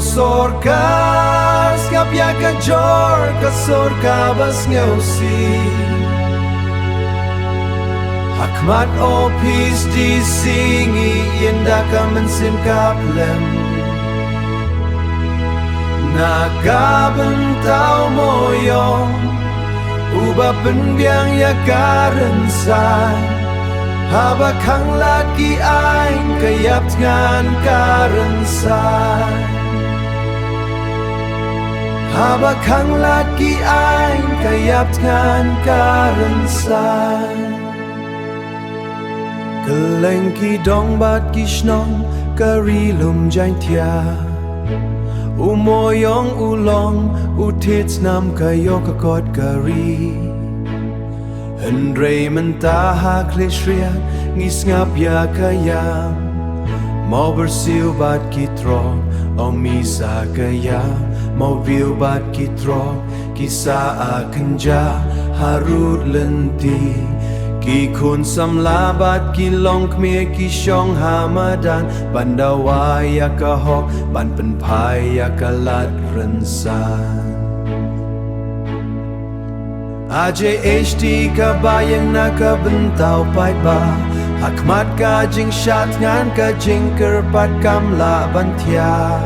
sorkar skapja ka gjor ka sorka bas ngeusi Hakmat o pis di singi inda ka mensim kaplem Nagabentau moyong Uba penbiang ya karensai Haba kang laki aing kayap ngan karensai Haba kang laki aing kayap ngan karensai Kelengki dong bat kishnong karilum jain tia Umoyong ulong utits nam kayo kakot kari Hendray mentaha klishria ngis ngap ya kayam Mau bersiu bat kitrong o misa kayam Mau viu bat kitrong kisah akenja harut lenti Ki kun samlabat ki long kmir ki shong hamadan Bandawa ya kahok ban penpai ya kalat rensan AJHD ka bayang na ka bentau pai ba Hakmat ka jing syat ngan ka jing kerpat kamla bantia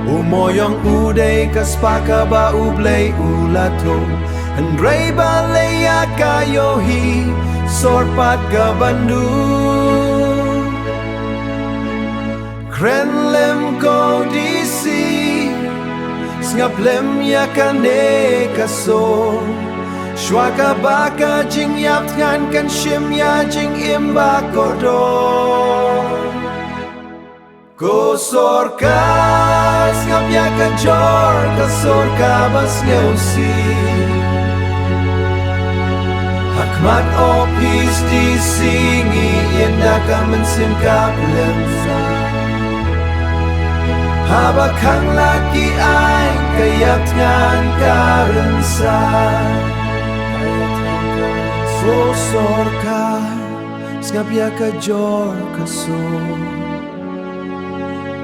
Umoyong uday ka spaka ba ublay ulato Hendray balaya kayohi sorpat ka bandu Krenlem ko disi Ngaplem ya kane kaso Shwaka baka jing yap ngan kan shim ya jing imba kodo Ko sorka ngap ya ka jor ka sorka bas ngeusi Hakmat o pis di singi inda ka mensim kaplem Haba kang laki aing kayat ngan karensai So sorka skapya ka jor kaso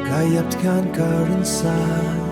Kayat ngan karensai